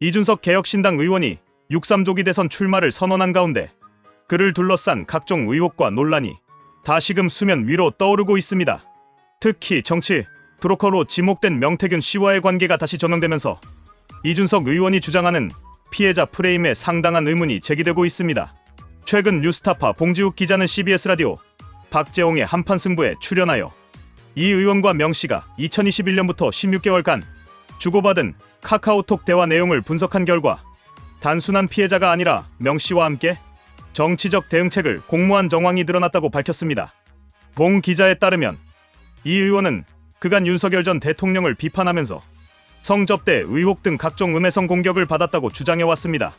이준석 개혁신당 의원이 6.3조기 대선 출마를 선언한 가운데 그를 둘러싼 각종 의혹과 논란이 다시금 수면 위로 떠오르고 있습니다. 특히 정치 브로커로 지목된 명태균 씨와의 관계가 다시 조명되면서 이준석 의원이 주장하는 피해자 프레임에 상당한 의문이 제기되고 있습니다. 최근 뉴스타파 봉지욱 기자는 CBS 라디오 박재홍의 한판 승부에 출연하여 이 의원과 명 씨가 2021년부터 16개월간 주고받은 카카오톡 대화 내용을 분석한 결과 단순한 피해자가 아니라 명 씨와 함께 정치적 대응책을 공모한 정황이 드러났다고 밝혔습니다. 봉 기자에 따르면 이 의원은 그간 윤석열 전 대통령을 비판하면서 성접대 의혹 등 각종 음해성 공격을 받았다고 주장해왔습니다.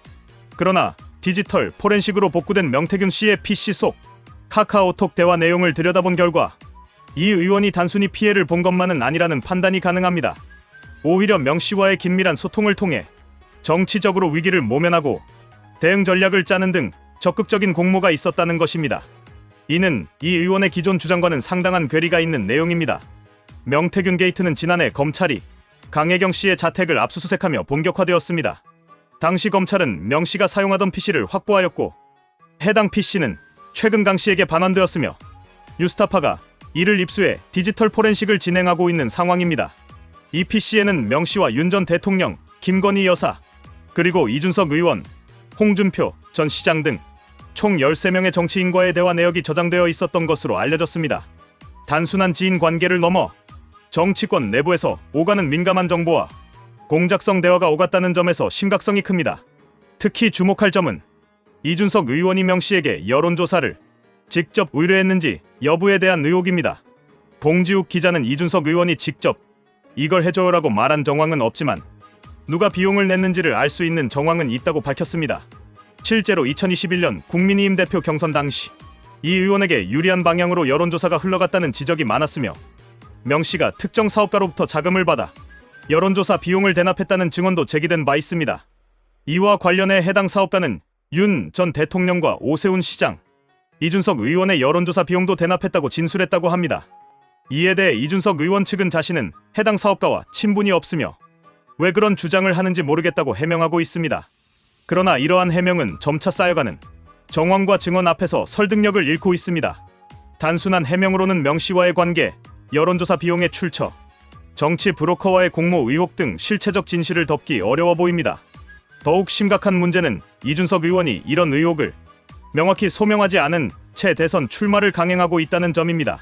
그러나 디지털 포렌식으로 복구된 명태균 씨의 PC 속 카카오톡 대화 내용을 들여다본 결과 이 의원이 단순히 피해를 본 것만은 아니라는 판단이 가능합니다. 오히려 명 씨와의 긴밀한 소통을 통해 정치적으로 위기를 모면하고 대응 전략을 짜는 등 적극적인 공모가 있었다는 것입니다. 이는 이 의원의 기존 주장과는 상당한 괴리가 있는 내용입니다. 명태균 게이트는 지난해 검찰이 강혜경 씨의 자택을 압수수색하며 본격화되었습니다. 당시 검찰은 명 씨가 사용하던 PC를 확보하였고 해당 PC는 최근 강 씨에게 반환되었으며 뉴스타파가 이를 입수해 디지털 포렌식을 진행하고 있는 상황입니다. 이 PC에는 명 씨와 윤 전 대통령, 김건희 여사, 그리고 이준석 의원, 홍준표 전 시장 등 총 13명의 정치인과의 대화 내역이 저장되어 있었던 것으로 알려졌습니다. 단순한 지인 관계를 넘어 정치권 내부에서 오가는 민감한 정보와 공작성 대화가 오갔다는 점에서 심각성이 큽니다. 특히 주목할 점은 이준석 의원이 명 씨에게 여론조사를 직접 의뢰했는지 여부에 대한 의혹입니다. 봉지욱 기자는 이준석 의원이 직접 이걸 해줘요라고 말한 정황은 없지만 누가 비용을 냈는지를 알 수 있는 정황은 있다고 밝혔습니다. 실제로 2021년 국민의힘 대표 경선 당시 이 의원에게 유리한 방향으로 여론조사가 흘러갔다는 지적이 많았으며 명 씨가 특정 사업가로부터 자금을 받아 여론조사 비용을 대납했다는 증언도 제기된 바 있습니다. 이와 관련해 해당 사업가는 윤 전 대통령과 오세훈 시장, 이준석 의원의 여론조사 비용도 대납했다고 진술했다고 합니다. 이에 대해 이준석 의원 측은 자신은 해당 사업가와 친분이 없으며 왜 그런 주장을 하는지 모르겠다고 해명하고 있습니다. 그러나 이러한 해명은 점차 쌓여가는 정황과 증언 앞에서 설득력을 잃고 있습니다. 단순한 해명으로는 명 씨와의 관계, 여론조사 비용의 출처, 정치 브로커와의 공모 의혹 등 실체적 진실을 덮기 어려워 보입니다. 더욱 심각한 문제는 이준석 의원이 이런 의혹을 명확히 소명하지 않은 채 대선 출마를 강행하고 있다는 점입니다.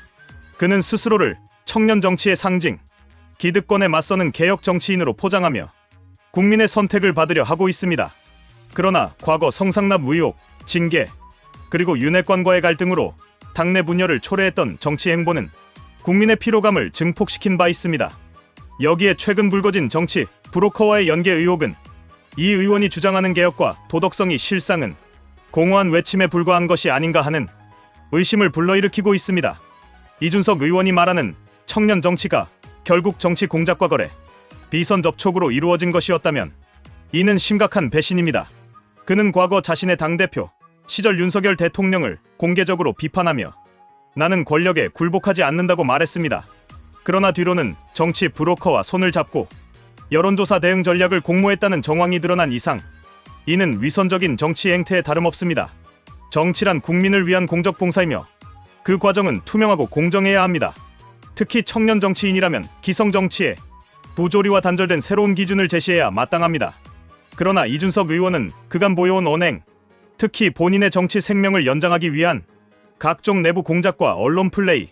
그는 스스로를 청년 정치의 상징, 기득권에 맞서는 개혁 정치인으로 포장하며 국민의 선택을 받으려 하고 있습니다. 그러나 과거 성상납 의혹, 징계, 그리고 윤핵관과의 갈등으로 당내 분열을 초래했던 정치 행보는 국민의 피로감을 증폭시킨 바 있습니다. 여기에 최근 불거진 정치 브로커와의 연계 의혹은 이 의원이 주장하는 개혁과 도덕성이 실상은 공허한 외침에 불과한 것이 아닌가 하는 의심을 불러일으키고 있습니다. 이준석 의원이 말하는 청년 정치가 결국 정치 공작과 거래, 비선 접촉으로 이루어진 것이었다면 이는 심각한 배신입니다. 그는 과거 자신의 당대표 시절 윤석열 대통령을 공개적으로 비판하며 나는 권력에 굴복하지 않는다고 말했습니다. 그러나 뒤로는 정치 브로커와 손을 잡고 여론조사 대응 전략을 공모했다는 정황이 드러난 이상 이는 위선적인 정치 행태에 다름없습니다. 정치란 국민을 위한 공적 봉사이며 그 과정은 투명하고 공정해야 합니다. 특히 청년 정치인이라면 기성 정치에 부조리와 단절된 새로운 기준을 제시해야 마땅합니다. 그러나 이준석 의원은 그간 보여온 언행, 특히 본인의 정치 생명을 연장하기 위한 각종 내부 공작과 언론 플레이,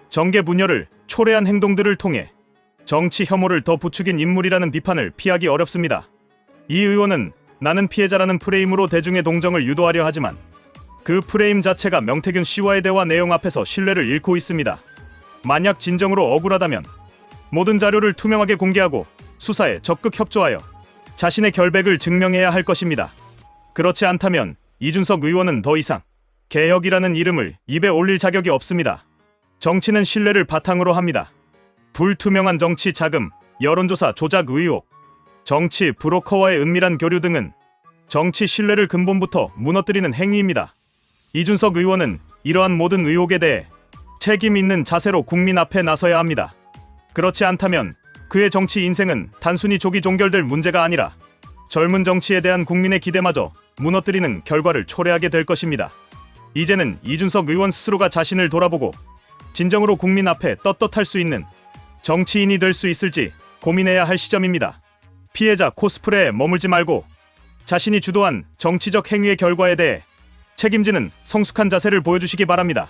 정계 분열을 초래한 행동들을 통해 정치 혐오를 더 부추긴 인물이라는 비판을 피하기 어렵습니다. 이 의원은 나는 피해자라는 프레임으로 대중의 동정을 유도하려 하지만 그 프레임 자체가 명태균 씨와의 대화 내용 앞에서 신뢰를 잃고 있습니다. 만약 진정으로 억울하다면 모든 자료를 투명하게 공개하고 수사에 적극 협조하여 자신의 결백을 증명해야 할 것입니다. 그렇지 않다면 이준석 의원은 더 이상 개혁이라는 이름을 입에 올릴 자격이 없습니다. 정치는 신뢰를 바탕으로 합니다. 불투명한 정치 자금, 여론조사 조작 의혹, 정치 브로커와의 은밀한 교류 등은 정치 신뢰를 근본부터 무너뜨리는 행위입니다. 이준석 의원은 이러한 모든 의혹에 대해 책임 있는 자세로 국민 앞에 나서야 합니다. 그렇지 않다면 그의 정치 인생은 단순히 조기 종결될 문제가 아니라 젊은 정치에 대한 국민의 기대마저 무너뜨리는 결과를 초래하게 될 것입니다. 이제는 이준석 의원 스스로가 자신을 돌아보고 진정으로 국민 앞에 떳떳할 수 있는 정치인이 될 수 있을지 고민해야 할 시점입니다. 피해자 코스프레에 머물지 말고 자신이 주도한 정치적 행위의 결과에 대해 책임지는 성숙한 자세를 보여주시기 바랍니다.